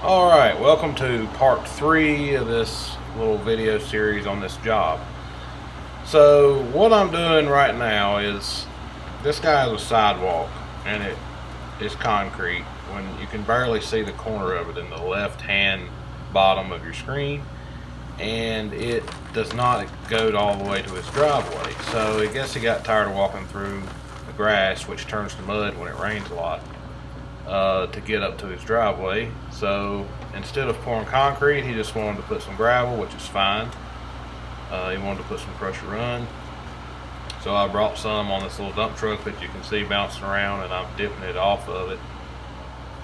Alright, welcome to part 3 of this little video series on this job. So what I'm doing right now is, this guy is a sidewalk and it is concrete when you can barely see the corner of it in the left hand bottom of your screen, and it does not go all the way to his driveway. So I guess he got tired of walking through the grass, which turns to mud when it rains a lot, to get up to his driveway. So instead of pouring concrete, he just wanted to put some gravel, which is fine. He wanted to put some crusher run. So I brought some on this little dump truck that you can see bouncing around, and I'm dipping it off of it.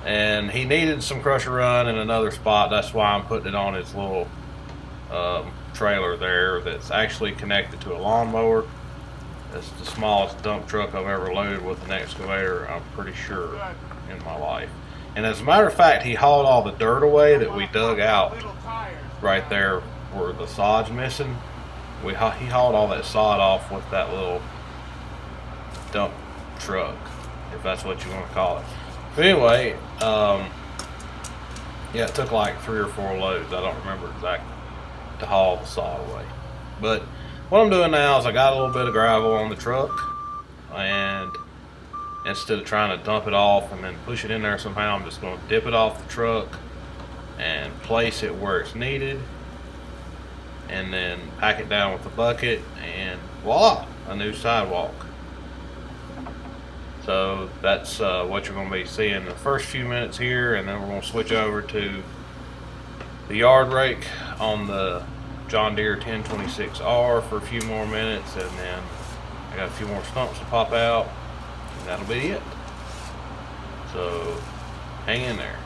And he needed some crusher run in another spot. That's why I'm putting it on his little trailer there that's actually connected to a lawnmower. It's the smallest dump truck I've ever loaded with an excavator, I'm pretty sure, in my life. And as a matter of fact, he hauled all the dirt away that we dug out right there where the sod's missing. He hauled all that sod off with that little dump truck, if that's what you want to call it. But anyway, yeah, it took like 3 or 4 loads, I don't remember exactly, to haul the sod away. But what I'm doing now is I got a little bit of gravel on the truck, and instead of trying to dump it off and then push it in there somehow, I'm just going to dip it off the truck and place it where it's needed, and then pack it down with a bucket, and voila, a new sidewalk. So that's what you're going to be seeing the first few minutes here, and then we're going to switch over to the yard rake on the John Deere 1026R for a few more minutes, and then I got a few more stumps to pop out, and that'll be it. So hang in there.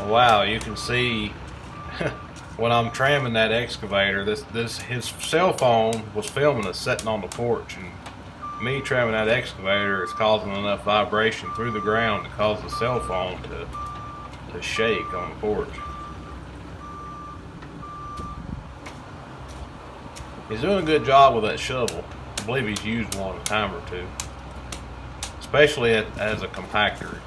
Wow, you can see when I'm tramming that excavator, his cell phone was filming us sitting on the porch, and me tramming that excavator is causing enough vibration through the ground to cause the cell phone to shake on the porch. He's doing a good job with that shovel. I believe he's used one a time or two, especially as a compactor.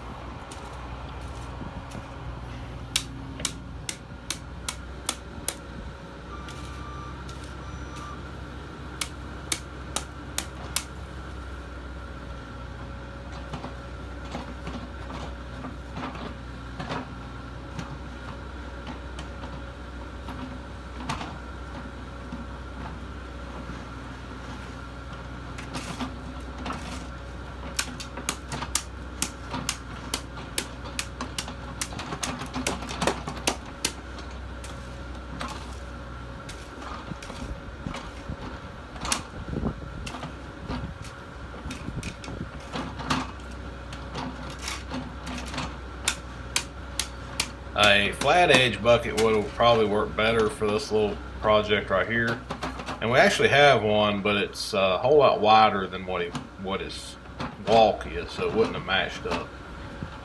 A flat edge bucket would probably work better for this little project right here. And we actually have one, but it's a whole lot wider than what his walk is, so it wouldn't have matched up.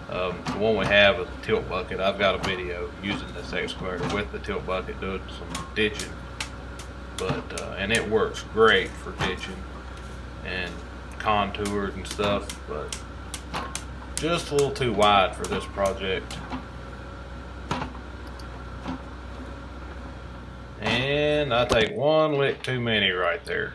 The one we have is a tilt bucket. I've got a video using this excavator with the tilt bucket doing some ditching, but and it works great for ditching and contours and stuff, but just a little too wide for this project. And I take one lick too many right there.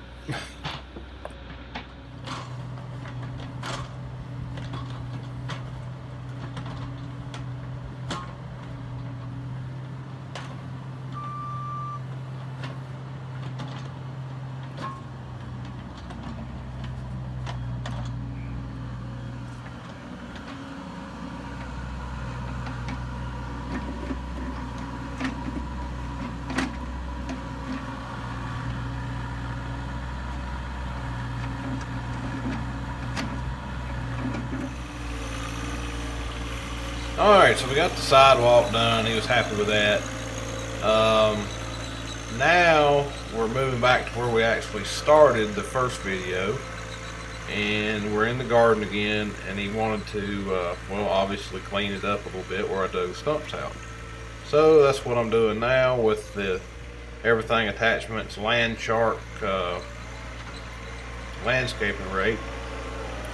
Alright, so we got the sidewalk done. He was happy with that. Now we're moving back to where we actually started the first video, and we're in the garden again, and he wanted to well, obviously clean it up a little bit where I dug stumps out. So that's what I'm doing now with the everything attachments, Landshark landscaping rake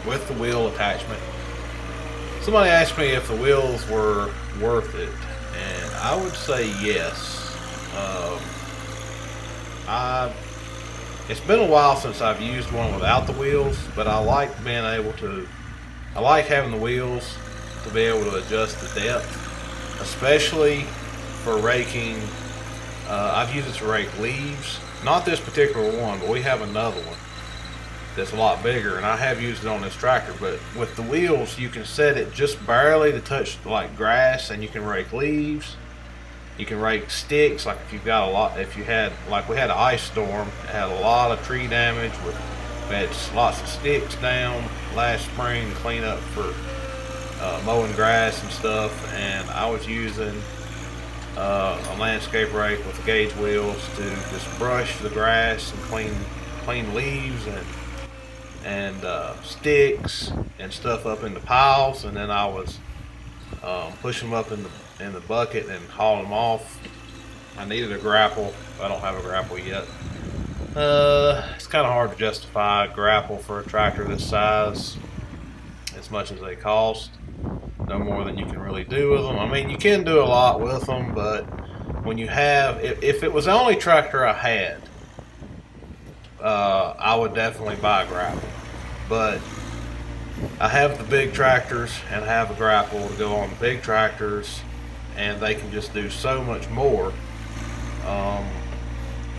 with the wheel attachment. Somebody asked me if the wheels were worth it, and I would say yes. It's been a while since I've used one without the wheels, but I like I like having the wheels to be able to adjust the depth, especially for raking. I've used it to rake leaves, not this particular one, but we have another one that's a lot bigger, and I have used it on this tractor. But with the wheels, you can set it just barely to touch like grass, and you can rake leaves, you can rake sticks. Like if you've got a lot, if you had, like we had an ice storm, it had a lot of tree damage, we had lots of sticks down last spring to clean up for mowing grass and stuff, and I was using a landscape rake with the gauge wheels to just brush the grass and clean leaves and sticks and stuff up into piles, and then I was pushing them up in the bucket and hauling them off. I needed a grapple. I don't have a grapple yet. It's kind of hard to justify a grapple for a tractor this size, as much as they cost. No more than you can really do with them. I mean, you can do a lot with them, but when you have, if it was the only tractor I had, I would definitely buy a grapple. But I have the big tractors and I have a grapple to go on the big tractors, and they can just do so much more.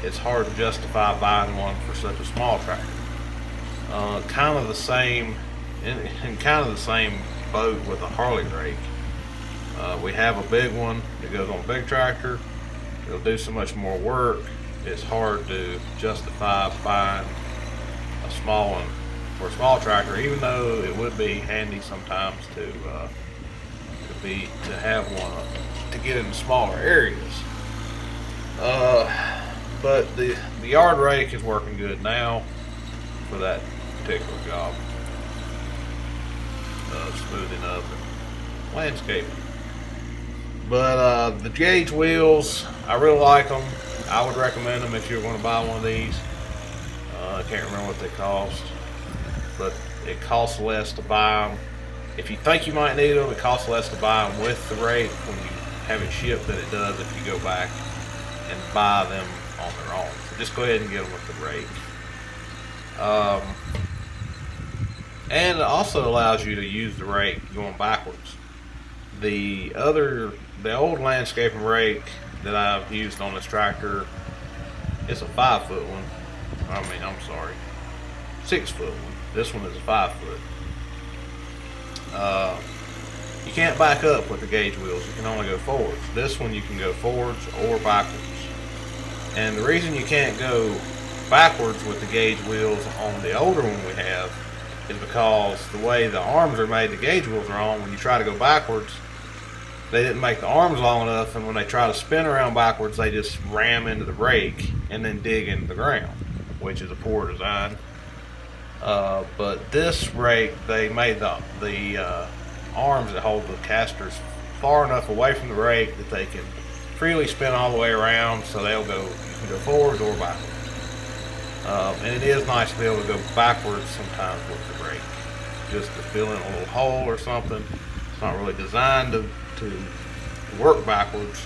It's hard to justify buying one for such a small tractor. Kind of the same, in kind of the same boat with a Harley rake. We have a big one that goes on a big tractor. It'll do so much more work. It's hard to justify buying a small one for a small tractor, even though it would be handy sometimes to have one to get into smaller areas. But the yard rake is working good now for that particular job. Smoothing up and landscaping. But the gauge wheels, I really like them. I would recommend them if you're going to buy one of these. I can't remember what they cost, but it costs less to buy them. If you think you might need them, it costs less to buy them with the rake when you have it shipped than it does if you go back and buy them on their own. So just go ahead and get them with the rake. And it also allows you to use the rake going backwards. The old landscaping rake that I've used on this tractor, it's a 5-foot one. I'm sorry, 6-foot one. This one is a 5-foot. You can't back up with the gauge wheels. You can only go forwards. This one you can go forwards or backwards. And the reason you can't go backwards with the gauge wheels on the older one we have is because the way the arms are made, the gauge wheels are on. When you try to go backwards, they didn't make the arms long enough, and when they try to spin around backwards, they just ram into the rake and then dig into the ground, which is a poor design. But this rake, they made the arms that hold the casters far enough away from the rake that they can freely spin all the way around, so they'll go, you can go forwards or backwards. And it is nice to be able to go backwards sometimes with the rake, just to fill in a little hole or something. It's not really designed to work backwards,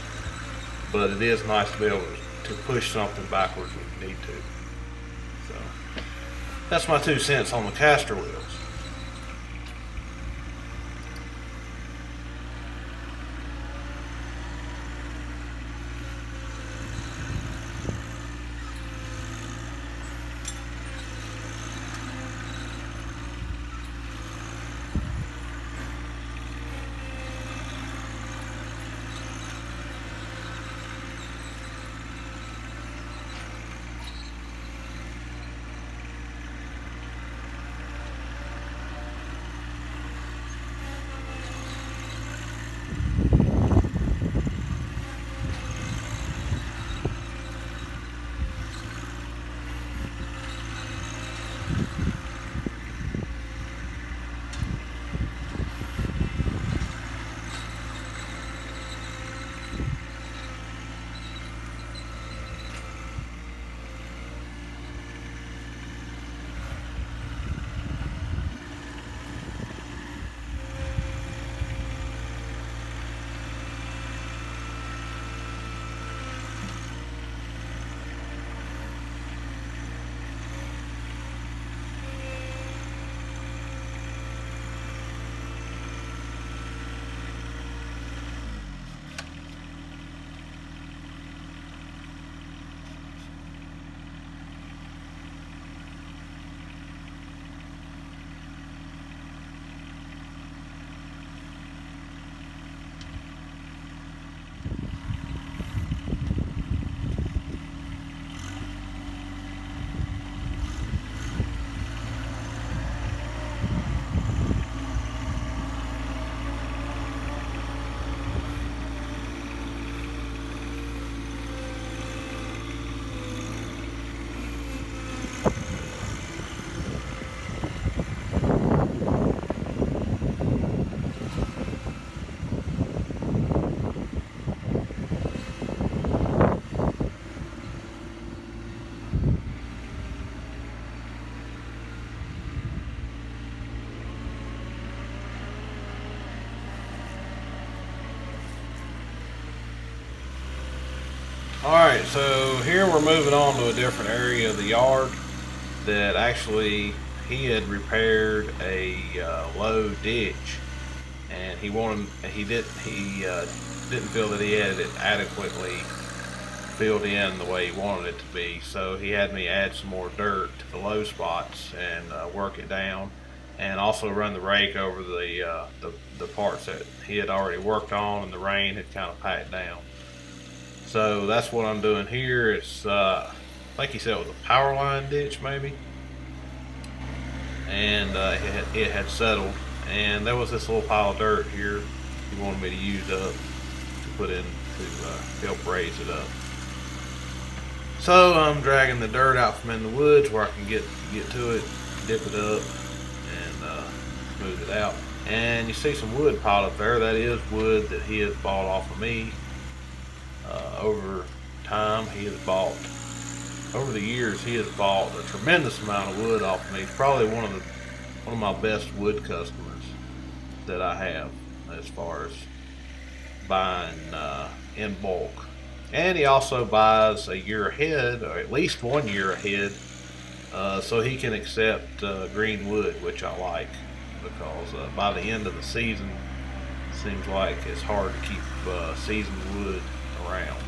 but it is nice to be able to push something backwards when you need to. So that's my 2 cents on the caster wheels. Alright, so here we're moving on to a different area of the yard that actually he had repaired a low ditch, and he didn't feel that he had it adequately filled in the way he wanted it to be, so he had me add some more dirt to the low spots and work it down, and also run the rake over the parts that he had already worked on and the rain had kind of packed down. So that's what I'm doing here. It's I think he said it was a power line ditch maybe, and it had settled, and there was this little pile of dirt here he wanted me to use up to put in to help raise it up. So I'm dragging the dirt out from in the woods where I can get to it, dip it up, and smooth it out. And you see some wood piled up there. That is wood that he has bought off of me. Over time, over the years, he has bought a tremendous amount of wood off of me. He's probably one of my best wood customers that I have as far as buying in bulk. And he also buys a year ahead, or at least 1 year ahead, so he can accept green wood, which I like, because by the end of the season, it seems like it's hard to keep seasoned wood around.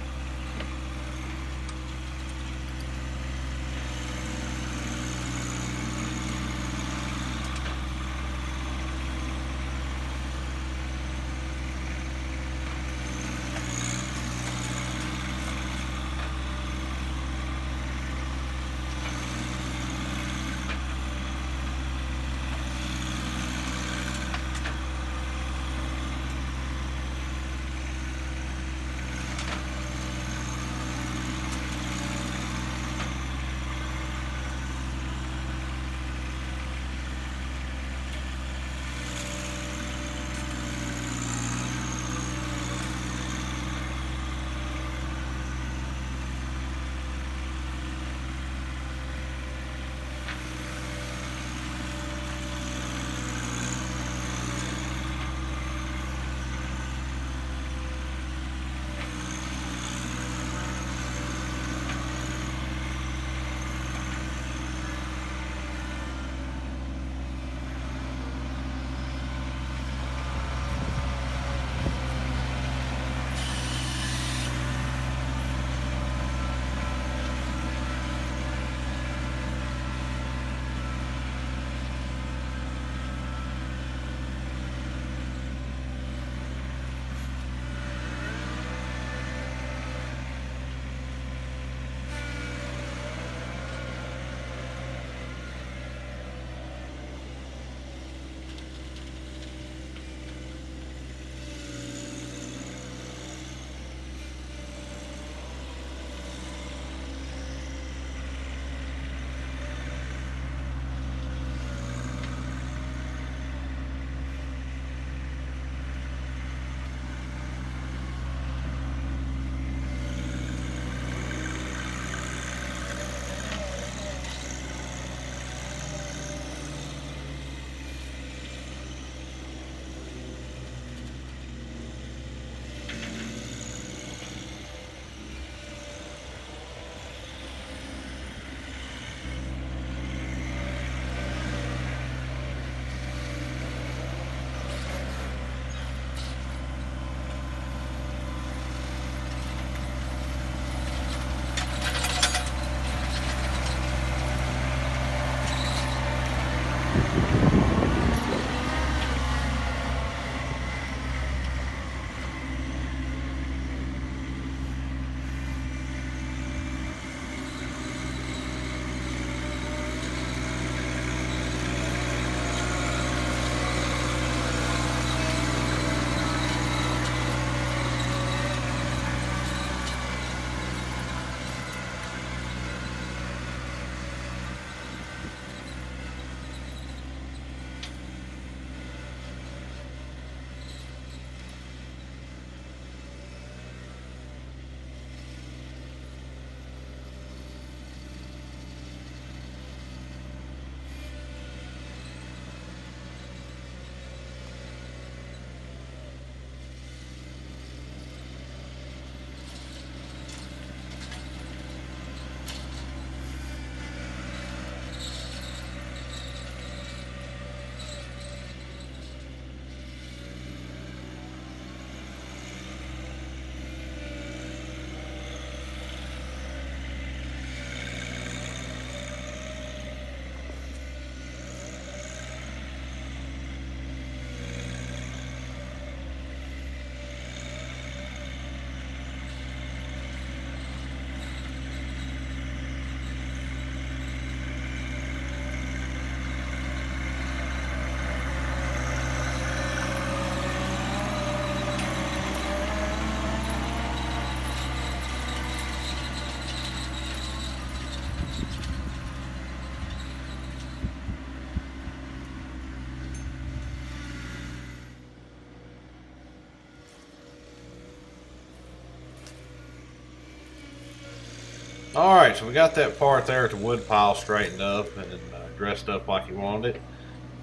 Alright, so we got that part there at the wood pile straightened up and dressed up like you wanted it.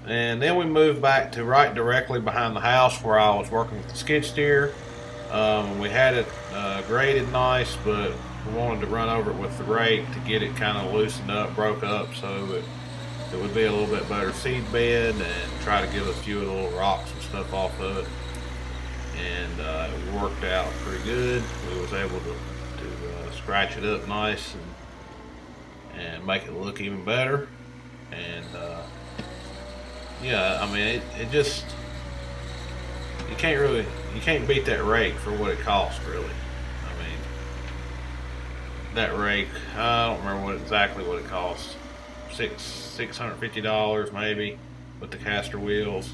And then we moved back to right directly behind the house where I was working with the skid steer. We had it graded nice, but we wanted to run over it with the rake to get it kind of loosened up, broke up, so it would be a little bit better seed bed, and try to get a few of the little rocks and stuff off of it. And it worked out pretty good. We was able to scratch it up nice and make it look even better. And yeah, I mean it just, you can't beat that rake for what it costs, really. I mean, that rake, I don't remember exactly what it costs. $650 maybe with the caster wheels.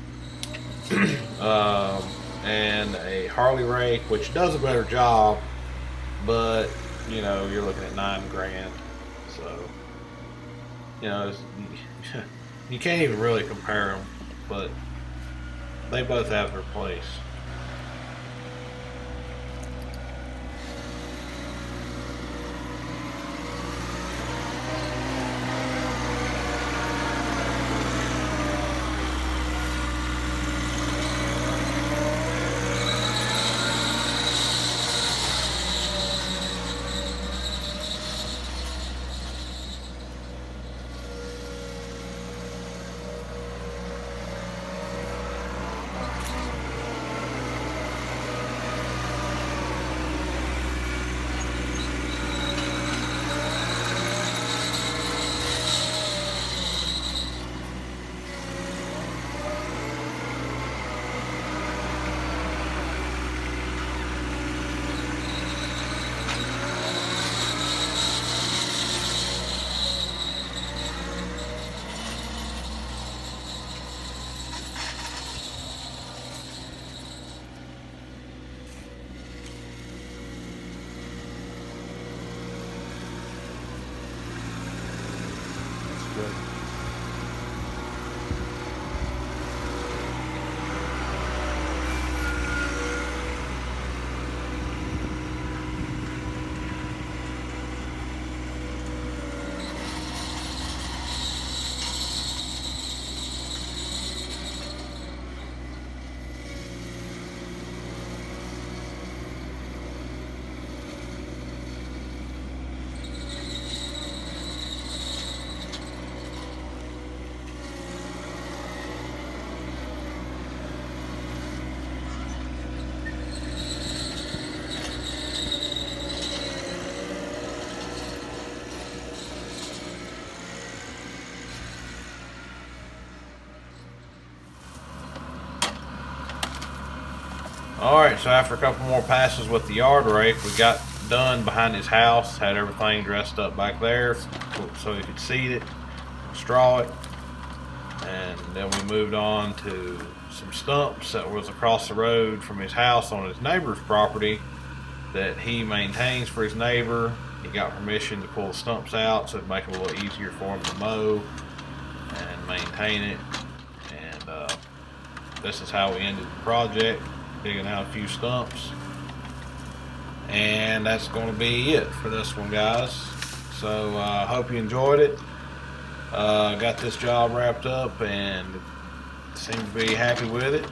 And a Harley rake, which does a better job, but you know, you're looking at $9 grand. So you know, you can't even really compare them, but they both have their place. Alright, so after a couple more passes with the yard rake, we got done behind his house, had everything dressed up back there so he could seed it, straw it, and then we moved on to some stumps that was across the road from his house on his neighbor's property that he maintains for his neighbor. He got permission to pull the stumps out so it'd make it a little easier for him to mow and maintain it. And this is how we ended the project, digging out a few stumps. And that's going to be it for this one, guys. So I hope you enjoyed it. Got this job wrapped up and seem to be happy with it,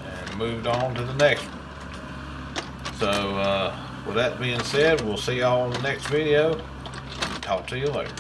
and moved on to the next one. So with that being said, we'll see y'all in the next video. Talk to you later.